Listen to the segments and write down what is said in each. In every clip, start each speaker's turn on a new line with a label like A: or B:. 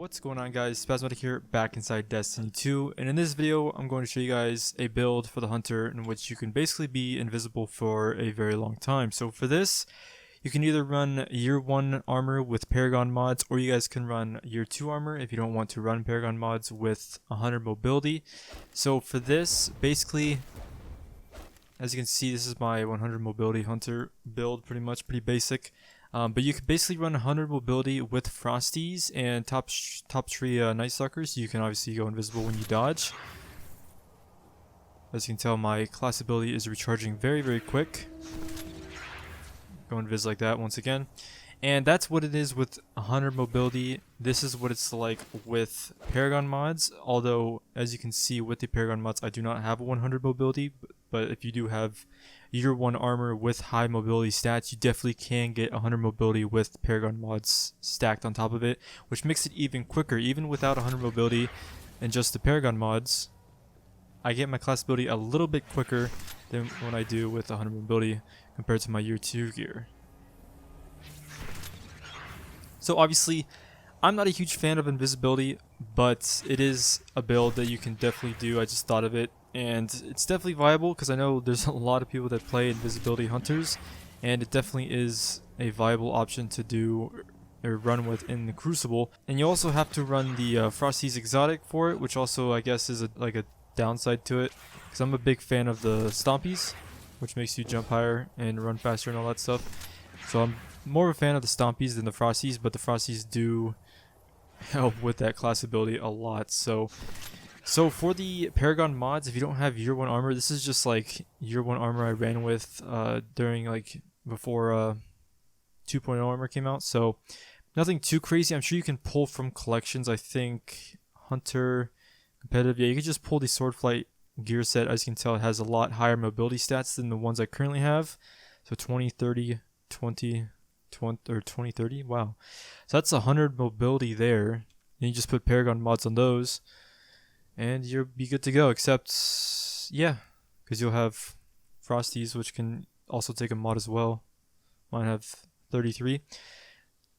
A: What's going on, guys? Spazmattic here, back inside Destiny 2, and in this video I'm going to show you guys a build for the Hunter in which you can basically be invisible for a very long time. So for this, you can either run year 1 armor with Paragon mods, or you guys can run year 2 armor if you don't want to run Paragon mods with 100 mobility. So for this, basically, as you can see, this is my 100 mobility Hunter build, pretty basic. But you can basically run 100 mobility with Frosties and top 3 Night Stalkers. You can obviously go invisible when you dodge. As you can tell, my class ability is recharging very quick. Go invis like that once again. And that's what it is with 100 mobility. This is what it's like with Paragon mods. Although, as you can see with the Paragon mods, I do not have 100 mobility. But if you do have year 1 armor with high mobility stats, you definitely can get 100 mobility with Paragon mods stacked on top of it, which makes it even quicker. Even without 100 mobility and just the Paragon mods, I get my class ability a little bit quicker than when I do with 100 mobility compared to my year 2 gear. So obviously, I'm not a huge fan of invisibility, but it is a build that you can definitely do. I just thought of it, and it's definitely viable because I know there's a lot of people that play invisibility hunters, and it definitely is a viable option to do or run with in the Crucible. And you also have to run the Frosty's exotic for it, which also I guess is like a downside to it, because I'm a big fan of the Stompies, which makes you jump higher and run faster and all that stuff. So I'm more of a fan of the Stompies than the Frosties, but the Frosties do help with that class ability a lot. So for the Paragon mods, if you don't have year 1 armor, this is just like year 1 armor I ran with during like before 2.0 armor came out. So nothing too crazy. I'm sure you can pull from collections. I think Hunter competitive, yeah, you can just pull the Swordflight gear set. As you can tell, it has a lot higher mobility stats than the ones I currently have. So 20, 30, 20, 20 or 20, 30. Wow. So that's 100 mobility there. And you just put Paragon mods on those, and you'll be good to go. Except, yeah, because you'll have Frosties, which can also take a mod as well. Mine have 33.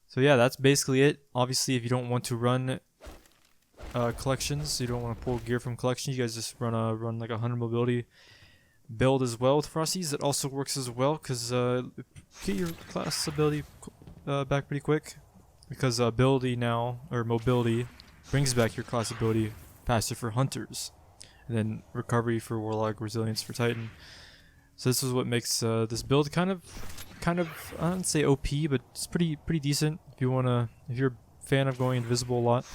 A: So yeah, that's basically it. Obviously, if you don't want to run collections, you don't want to pull gear from collections, you guys just run like 100 mobility build as well with Frosties. That also works as well, because get your class ability back pretty quick, because ability now, or mobility, brings back your class ability faster for Hunters, and then recovery for Warlock, resilience for Titan. So this is what makes this build kind of I don't say OP, but it's pretty decent if you're a fan of going invisible a lot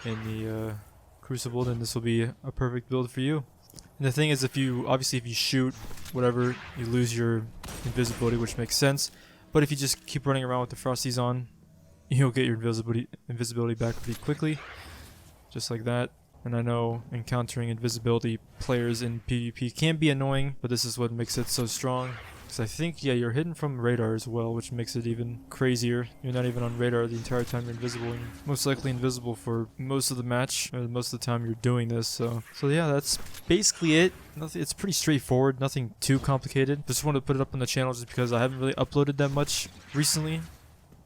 A: in the Crucible, then this will be a perfect build for you. And the thing is, if you shoot whatever, you lose your invisibility, which makes sense. But if you just keep running around with the Frosties on, you'll get your invisibility back pretty quickly, just like that. And I know encountering invisibility players in PvP can be annoying, but this is what makes it so strong. Because I think, yeah, you're hidden from radar as well, which makes it even crazier. You're not even on radar the entire time you're invisible. You're most likely invisible for most of the match, or most of the time you're doing this. So yeah, that's basically it. It's pretty straightforward, nothing too complicated. Just wanted to put it up on the channel just because I haven't really uploaded that much recently,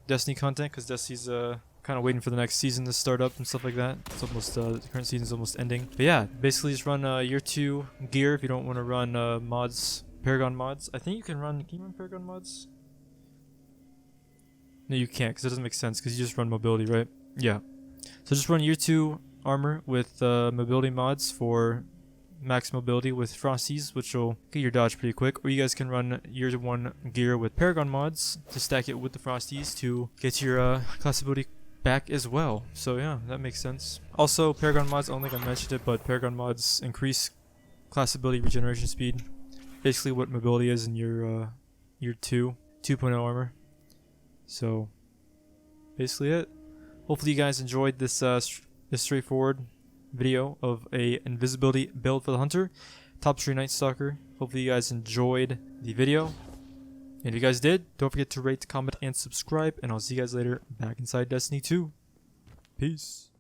A: Destiny content, because Destiny's kind of waiting for the next season to start up and stuff like that. It's almost the current season's almost ending. But yeah, basically just run year 2 gear if you don't want to run mods. Paragon mods. I think can you run Paragon mods? No, you can't, because it doesn't make sense, because you just run mobility, right? Yeah. So just run year 2 armor with mobility mods for max mobility with Frosties, which will get your dodge pretty quick. Or you guys can run year 1 gear with Paragon mods to stack it with the Frosties to get your class ability back as well. So yeah, that makes sense. Also, Paragon mods, I don't think I mentioned it, but Paragon mods increase class ability regeneration speed. Basically what mobility is in your year 2.0 armor. So basically it. Hopefully you guys enjoyed this this straightforward video of a invisibility build for the Hunter, top 3 Night Stalker. Hopefully you guys enjoyed the video. And if you guys did, don't forget to rate, comment, and subscribe. And I'll see you guys later back inside Destiny 2. Peace.